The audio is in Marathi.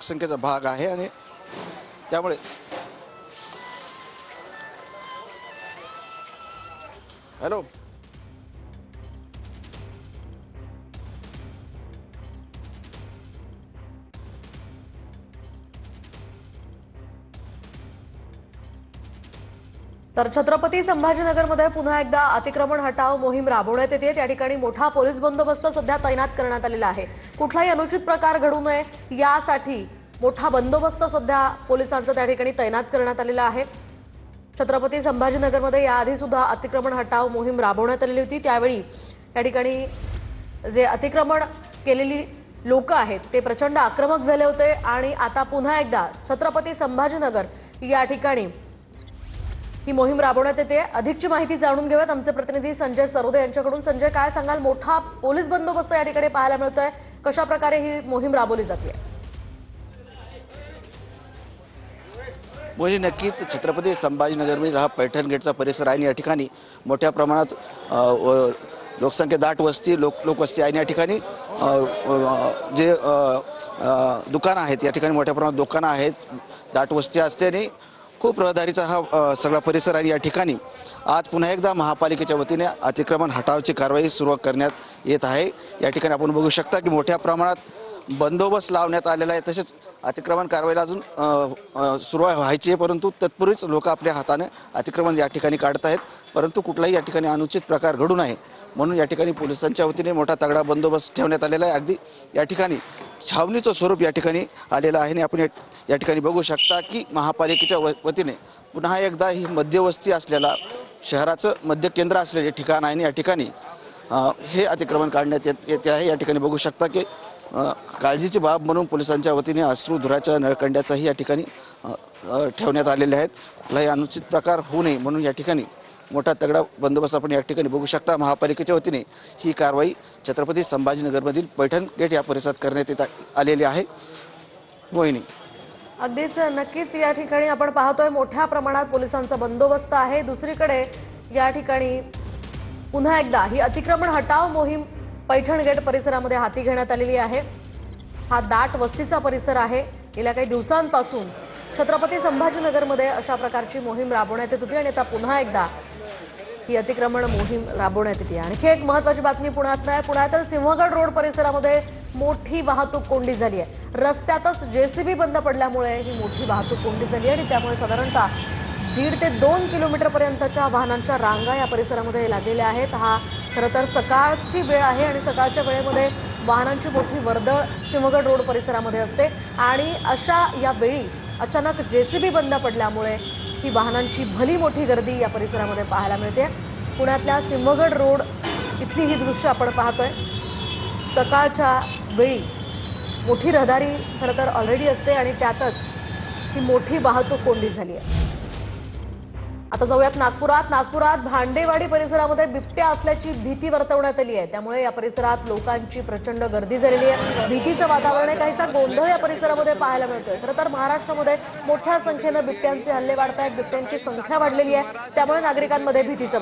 लोकसंख्येचा भाग आहे आणि त्यामुळे हॅलो तर छत्रपती संभाजीनगरमध्ये पुन्हा एकदा अतिक्रमण हटाव मोहीम राबवण्यात येते। त्या ठिकाणी मोठा पोलीस बंदोबस्त सध्या तैनात करण्यात आलेला आहे। कुठलाही अनुचित प्रकार घडू नये यासाठी मोठा बंदोबस्त सध्या पोलिसांचा त्या ठिकाणी तैनात करण्यात आलेला आहे। छत्रपती संभाजीनगरमध्ये याआधी सुद्धा अतिक्रमण हटाव मोहीम राबवण्यात आलेली होती। त्यावेळी त्या ठिकाणी जे अतिक्रमण केलेली लोक आहेत ते प्रचंड आक्रमक झाले होते आणि आता पुन्हा एकदा छत्रपती संभाजीनगर या ठिकाणी ही मोहीम राबवण्यात येते। अधिकची माहिती जाणून घेऊयात आमचे प्रतिनिधी संजय सरोदे यांच्याकडून। संजय, काय सांगाल? मोठा पोलीस बंदोबस्त या ठिकाणी पाहायला मिळतोय, कशा प्रकारे ही मोहीम राबवली जाते? मोहिनी, नक्कीच छत्रपती संभाजीनगरमध्ये हा पैठण गेटचा परिसर आहे आणि या ठिकाणी मोठ्या प्रमाणात लोकसंख्या दाट वस्ती लोकवस्ती आहे। या ठिकाणी जे दुकानं आहेत, या ठिकाणी मोठ्या प्रमाणात दुकानं आहेत, दाट वस्ती असते आणि खूप रहदारीचा हा सगळा परिसर आहे। या ठिकाणी आज पुन्हा एकदा महापालिकेच्या वतीने अतिक्रमण हटावची कारवाई सुरू करण्यात येत आहे। या ठिकाणी आपण बघू शकता की मोठ्या प्रमाणात बंदोबस्त लावण्यात आलेला आहे। तसेच अतिक्रमण कारवाईला अजून सुरुवात व्हायची आहे, परंतु तत्पूर्वीच लोक आपल्या हाताने अतिक्रमण या ठिकाणी काढत आहेत, परंतु कुठलाही या ठिकाणी अनुचित प्रकार घडू नये म्हणून या ठिकाणी पोलिसांच्या वतीने मोठा तगडा बंदोबस्त ठेवण्यात आलेला आहे। अगदी या ठिकाणी छावणीचं स्वरूप या ठिकाणी आलेलं आहे आणि आपण या ठिकाणी बघू शकता की महापालिकेच्या वतीने पुन्हा एकदा ही मध्यवस्ती असलेला शहराचं मध्य केंद्र असलेले ठिकाण आहे आणि या ठिकाणी हे अतिक्रमण काढण्यात येते आहे। या ठिकाणी बघू शकता की काळजीची बाब म्हणून पोलिसांच्या वतीने अश्रुधुराच्या नळकंड्याचाही या ठिकाणी ठेवण्यात आलेले आहेत। कुठलाही अनुचित प्रकार होऊ नये म्हणून या ठिकाणी मोठा तगडा बंदोबस्त आपण या ठिकाणी बघू शकता। महापालिकेच्या वतीने ही कारवाई छत्रपती संभाजीनगरमधील पैठण गेट या परिसरात करण्यात येत आलेली आहे। मोहिनी, अगदीच नक्कीच या ठिकाणी आपण पाहतोय मोठ्या प्रमाणात पोलिसांचा बंदोबस्त आहे। दुसरीकडे या ठिकाणी पुन्हा एकदा ही अतिक्रमण हटाव मोहीम पैठण गेट परिसरामध्ये हाती घेण्यात आलेली आहे। हा दाट वस्तीचा परिसर आहे। गेल्या काही दिवसांपासून छत्रपती संभाजीनगरमध्ये अशा प्रकारची मोहीम राबवण्यात येत होती आणि आता पुन्हा एकदा ही अतिक्रमण मोहीम राबवण्यात येते। आणखी एक महत्त्वाची बातमी पुण्यात आहे। पुण्यातील सिंहगड रोड परिसरामध्ये मोठी वाहतूक कोंडी झाली आहे। रस्त्यातच जेसीबी बंद पडल्यामुळे ही मोठी वाहतूक कोंडी झाली आणि त्यामुळे साधारणतः 1.5 ते 2 किलोमीटरपर्यंतच्या वाहनांच्या रांगा या परिसरामध्ये लागलेल्या आहेत। हा खरं तर सकाळची वेळ आहे आणि सकाळच्या वेळेमध्ये वाहनांची मोठी वर्दळ सिंहगड रोड परिसरामध्ये असते आणि अशा या वेळी अचानक जेसीबी बंद पडल्यामुळे ही वाहनांची भली मोठी गर्दी या परिसरामध्ये पाहायला मिळते। पुण्यातल्या सिंहगड रोड इथली ही दृश्य आपण पाहतोय। सकाळच्या वेळी मोठी रहदारी खरं तर ऑलरेडी असते आणि त्यातच ही मोठी वाहतूक कोंडी झाली आहे। आता जाऊयात नागपुरात भांडेवाडी परिसरामध्ये बिबट्या असल्याची भीती वर्तवण्यात आली आहे। त्यामुळे या परिसरात लोकांची प्रचंड गर्दी झालेली आहे। भीतीचं वातावरण आहे, काहीसा गोंधळ या परिसरामध्ये पाहायला मिळतोय। खरं तर महाराष्ट्रामध्ये मोठ्या संख्येने बिबट्यांचे हल्ले वाढत आहेत, बिबट्यांची संख्या वाढलेली आहे, त्यामुळे नागरिकांमध्ये भीतीचं